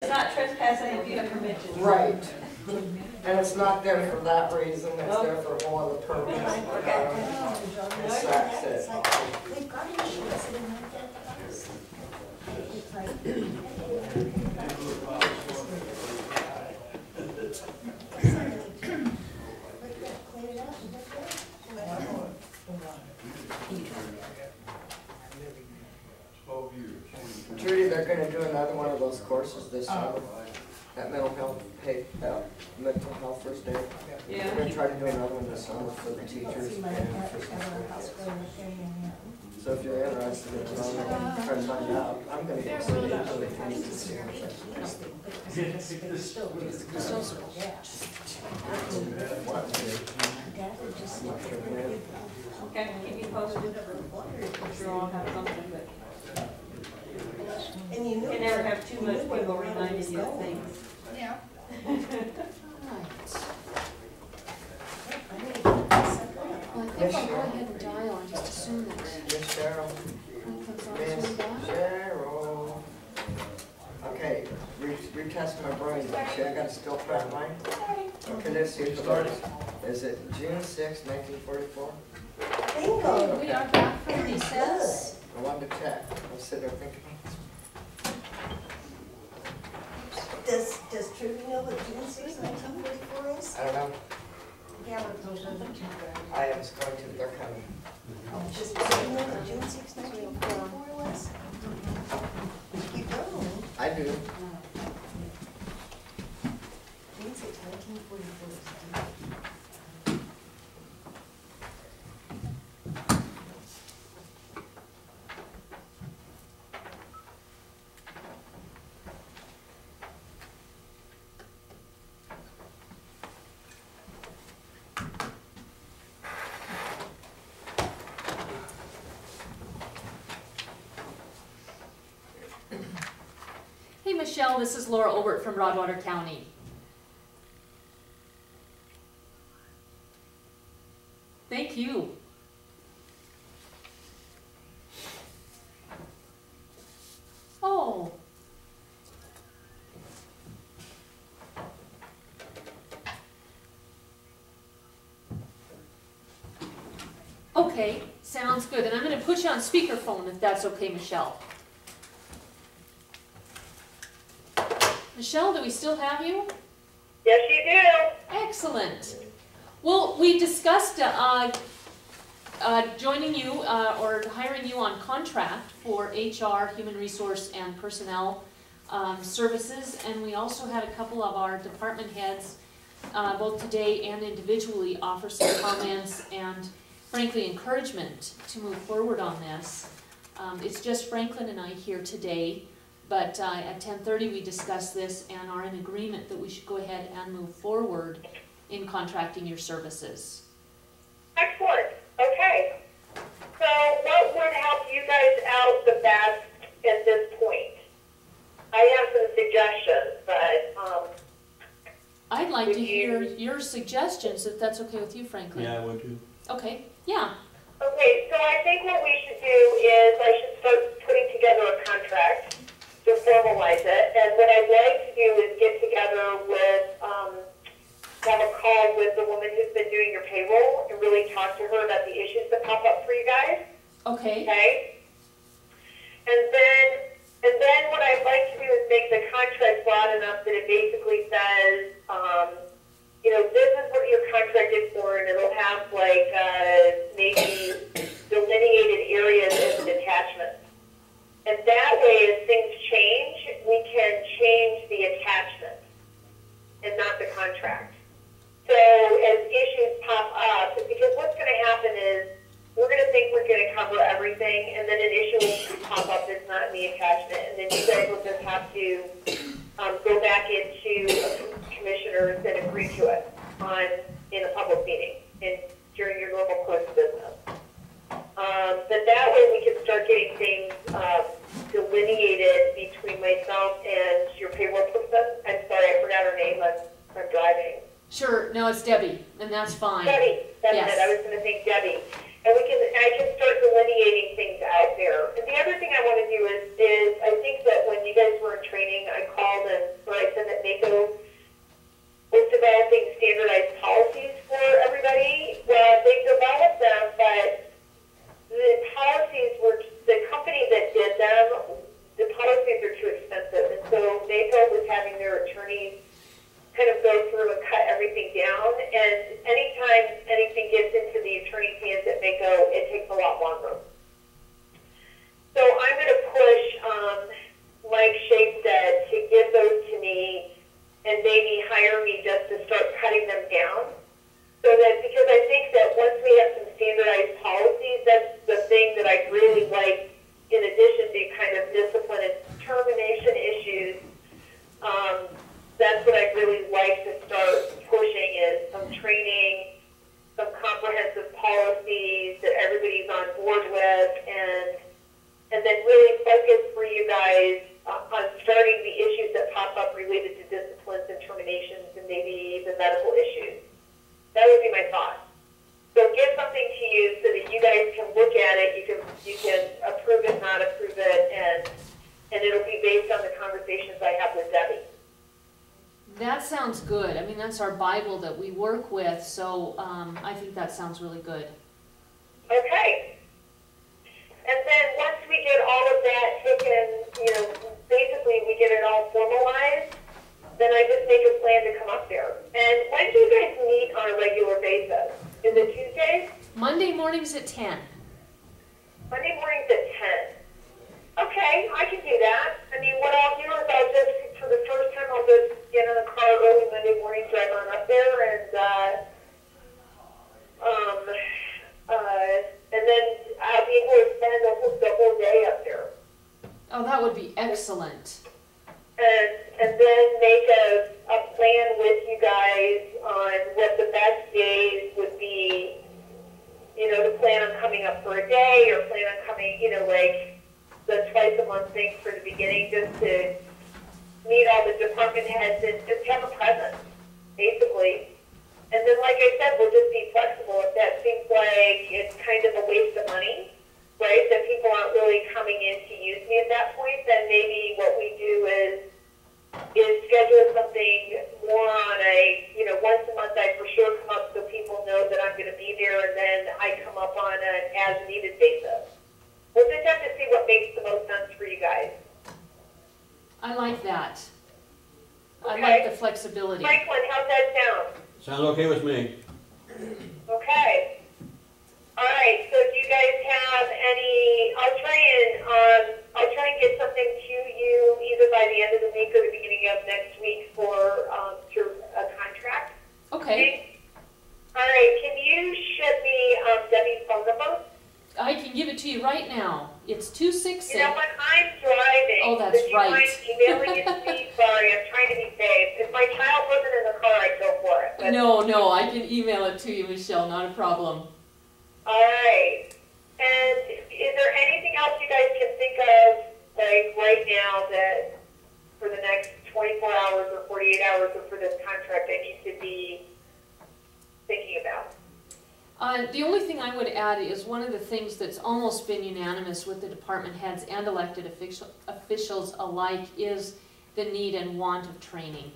It's not trespassing if you have permission. Right. And it's not there for that reason, it's there for a whole other purpose. That's it. We've got issues sitting right there at the house. It's like, clean it up and that's it. Judy, they're gonna do another one of those courses this summer. That mental health first aid. Yeah. We're gonna try to do another one this summer for the teachers and for some schools. So if you're interested in trying to find out, I'm gonna go see it until they finish the series. Okay, keep me posted. I'm sure I'll have something, but And you you can never have too much people reminding you of things. Yeah. Well, I think I'll go ahead and dial and just assume that Miss Cheryl. Franklin's on Miss his way back. Cheryl. Okay, retest my brain. Actually, I got a still fat mind. Okay, let's see if it works. Is it June 6, 1944? Bingo. We are back from recess. I wanted to check. I was sitting there thinking. Does Trudy know what June 6, 1944 is? I don't know. Yeah, we're going to. I was going to, they're coming. Does Trudy know what June 6, 1944 was? You don't. I do. June 6, 1944 is. Hey Michelle, this is Laura Obert from Broadwater County. Thank you. Oh. Okay, sounds good. And I'm going to put you on speakerphone if that's okay, Michelle. Michelle, do we still have you? Yes, you do. Excellent. Well, we discussed joining you or hiring you on contract for HR, human resource, and personnel services, and we also had a couple of our department heads, both today and individually, offer some comments and, frankly, encouragement to move forward on this. It's just Franklin and I here today. But at 10:30 we discussed this and are in agreement that we should go ahead and move forward in contracting your services. Excellent. Okay. So what would help you guys out the best at this point? I have some suggestions, but I'd like to hear your suggestions, if that's okay with you, Franklin. Yeah, I would too. Okay, yeah. okay, so I think what we should do is I should start putting together a contract to formalize it. And what I'd like to do is get together with, have a call with the woman who's been doing your payroll and really talk to her about the issues that pop up for you guys. Okay. Okay? And then what I'd like to do is make the contract broad enough that it basically says, this is what your contract is for, and it'll have like maybe delineated areas as an attachment. And that way, as things change, we can change the attachment and not the contract. So as issues pop up, because what's going to happen is we're going to think we're going to cover everything, and then an issue will pop up that's not in the attachment, and then you guys will just have to go back into commissioners and agree to it in a public meeting and during your normal course of business. But that way we can start getting things delineated between myself and your payroll person. I'm sorry, I forgot her name. I'm driving. Sure, no, it's Debbie, and that's fine. Debbie, that's Yes. it. I was going to think Debbie. And I can start delineating things out there. And the other thing I want to do is I think that when you guys were in training, I called and and maybe hire me just to start cutting them down. So that, because I think that once we have some standardized policies, that's the thing that I really like, in addition to kind of discipline and termination issues. That's what I'd really like to start pushing, is some training, some comprehensive policies that everybody's on board with, and then really focus for you guys on starting the issues that pop up related to disciplines and terminations and maybe the medical issues. That would be my thought. So give something to you so that you guys can look at it, you can approve it, not approve it, and it'll be based on the conversations I have with Debbie. That sounds good. I mean, that's our Bible that we work with, so I think that sounds really good. Okay. And then once we get all of that taken, basically we get it all formalized, then I just make a plan to come up there. And when do you guys meet on a regular basis? Is it Tuesdays? Monday mornings at 10. Monday mornings at 10. Okay, I can do that. I mean, what I'll do is I'll just, for the first time, I'll just get in the car early Monday morning, drive on up there, and then I'll be able to spend the whole day up there. Oh, that would be excellent. And then make a plan with you guys on what the best days would be, to plan on coming up for a day, or plan on coming, like the twice a month thing for the beginning, just to meet all the department heads and just have a presence, basically. And then, like I said, we'll just be flexible. If that seems like it's kind of a waste of money, right, that people aren't really coming in to use me at that point, then maybe what we do is schedule something more on a, once a month I for sure come up so people know that I'm going to be there, and then I come up on an as-needed basis. We'll just have to see what makes the most sense for you guys. I like that. I Okay. like the flexibility. Franklin, how's that sound? Sounds okay with me. Okay. All right. So do you guys have any? I'll try and get something to you either by the end of the week or the beginning of next week for through a contract. Okay. All right. Can you ship me Debbie's phone number? I can give it to you right now. It's 266. You know what? I'm driving. Oh, that's so do you right. mind emailing it to me? Sorry, I'm trying to be safe. If my child wasn't in the car, I'd go for it. But No, I can email it to you, Michelle, not a problem. all right. And is there anything else you guys can think of, like right now, that for the next 24 hours or 48 hours or for this contract I need to be thinking about? The only thing I would add is one of the things that's almost been unanimous with the department heads and elected officials alike is the need and want of training.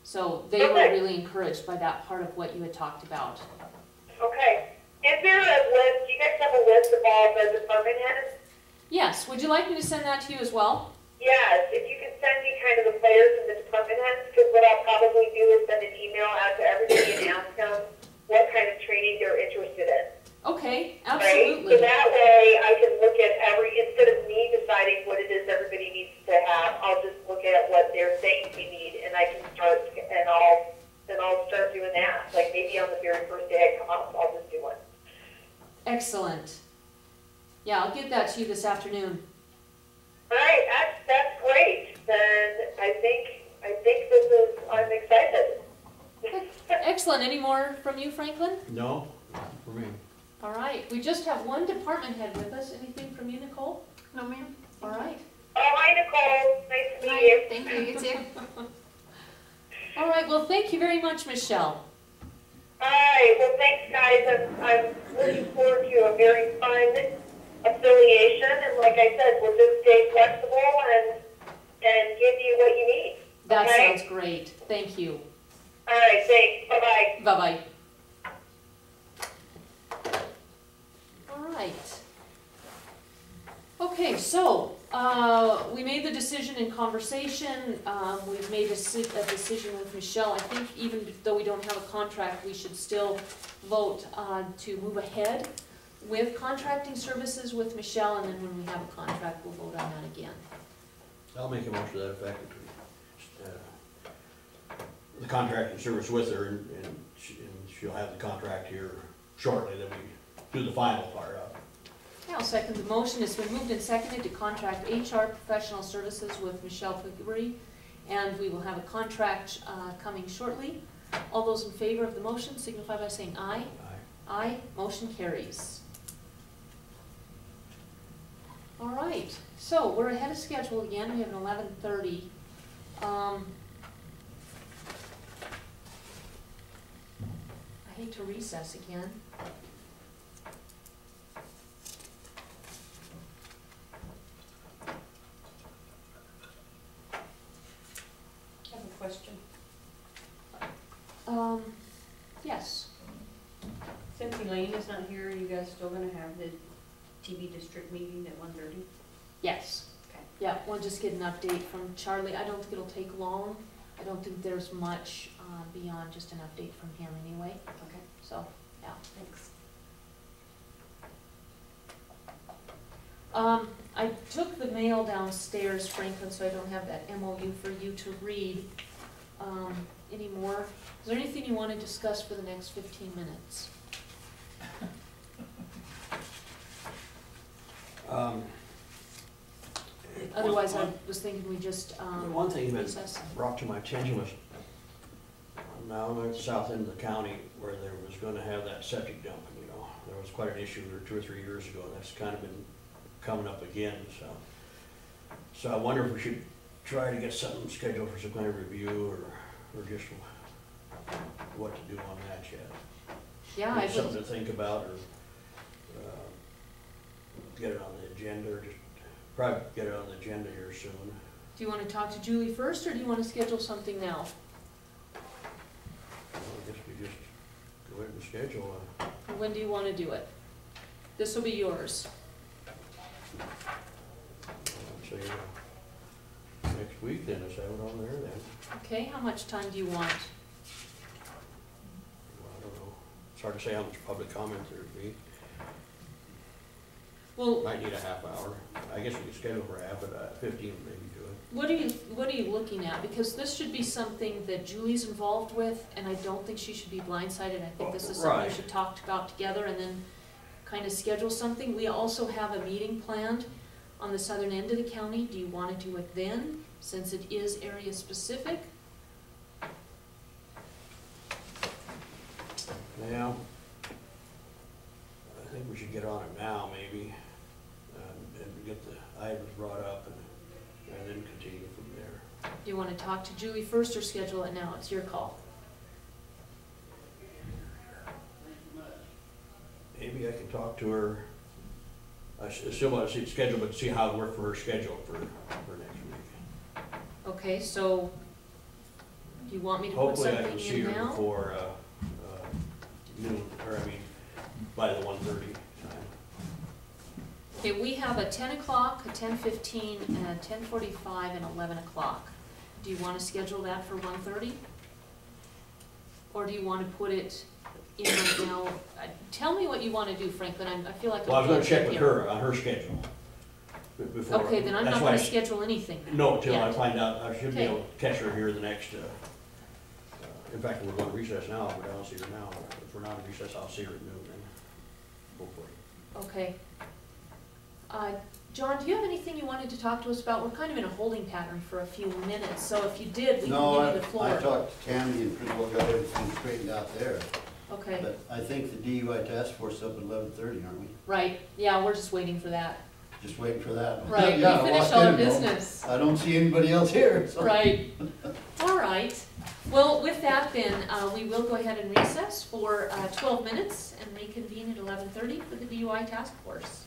So they were really encouraged by that part of what you had talked about. Okay. Is there a list? Do you guys have a list of all the department heads? Yes, would you like me to send that to you as well? Yes, if you could send me kind of the players and the department heads, because what I'll probably do is send an email out to everybody and ask them what kind of training they're interested in. Okay, Right? absolutely. So that way I can look at instead of me deciding what it is everybody needs to have, I'll just look at what they're saying we need, and I can start, and I'll start doing that. Like maybe on the very first day I come up, I'll just do one. Excellent. Yeah, I'll get that to you this afternoon. All right, that's great. Then I think I'm excited. Excellent. Any more from you, Franklin? No, for me. All right. We just have one department head with us. Anything from you, Nicole? No, ma'am. All right. Oh, hi Nicole. Nice to meet Hi, you. thank you, you too. All right. Well, thank you very much, Michelle. All right. Well, thanks, guys. I'm looking forward to a very fun affiliation, and like I said, we'll just stay flexible and give you what you need. That Okay? sounds great. Thank you. All right. Thanks. Bye-bye. Bye-bye. All right. Okay, so we made the decision in conversation. We've made a decision with Michelle. I think even though we don't have a contract, we should still vote to move ahead with contracting services with Michelle, and then when we have a contract, we'll vote on that again. I'll make a motion to that effect. the contracting service with her, and she'll have the contract here shortly, that we do the final part of. Yeah, I'll second the motion. It's been moved and seconded to contract HR professional services with Michelle Piggery, and we will have a contract coming shortly. All those in favor of the motion signify by saying aye. Aye, motion carries. All right, so we're ahead of schedule again. We have an 11:30. I hate to recess again. I have a question. Yes. Since Elaine is not here, are you guys still gonna have the TV district meeting at 1:30? Yes. Okay. Yeah, we'll just get an update from Charlie. I don't think it'll take long. I don't think there's much beyond just an update from him anyway. Okay, So, yeah. thanks. I took the mail downstairs, Franklin, so I don't have that MOU for you to read anymore. Is there anything you want to discuss for the next 15 minutes? Otherwise, I was thinking we just One thing that recess. brought to my attention was, now I'm at the south end of the county where there was gonna have that septic dumping, you know. There was quite an issue there 2 or 3 years ago, and that's kind of been coming up again, so. So I wonder if we should try to get something scheduled for some kind of review, or just what to do on that yet. Yeah, I Maybe something would, to think about, or get it on the agenda, or just probably get it on the agenda here soon. do you want to talk to Julie first, or do you want to schedule something now? Well, I guess we just go ahead and schedule Or when do you want to do it? This will be yours. I'd say, next week then, is that what on there then? Okay, how much time do you want? Well, I don't know. It's hard to say how much public comment there'd be. Well, Might need a half hour. I guess we could schedule for half, but 15 would maybe do it. what are you looking at? Because this should be something that Julie's involved with, and I don't think she should be blindsided. I think this is something we Right. should talk about together and then kind of schedule something. We also have a meeting planned on the southern end of the county. Do you want to do it then, since it is area specific? Yeah. I think we should get on it now, maybe, and get the items brought up, and then continue from there. Do you want to talk to Julie first or schedule it now? It's your call. Maybe I can talk to her. I still want to see the schedule, but see how it worked for her schedule for next week. Okay, so do you want me to put Hopefully I something can see in her now? before noon, or I mean, by the 1:30 time. Okay, we have a 10 o'clock, a 10:15, and a 10:45, and 11 o'clock. Do you want to schedule that for 1:30? Or do you want to put it in right now? Tell me what you want to do, Franklin. I feel like I'm. Well, I was gonna check with here. her on her schedule. Before. Okay, then I'm That's not why going I to schedule anything. No, till I yet. find out, I should be Okay. able to catch her here the next, in fact, we're going to recess now, if we don't see her now. If we're not in recess, I'll see her at noon then, hopefully. Okay. John, do you have anything you wanted to talk to us about? We're kind of in a holding pattern for a few minutes, so if you did, we No, can give you the floor. I talked to Tammy and pretty well got everything straightened out there. Okay, But I think the DUI task force is up at 11:30, aren't we? right. Yeah, we're just waiting for that. Just waiting for that. Right, Yeah, we I finish walked all our in, no, business. I don't see anybody else here, so. Right. All right. Well, with that then, we will go ahead and recess for 12 minutes and reconvene at 11:30 for the DUI task force.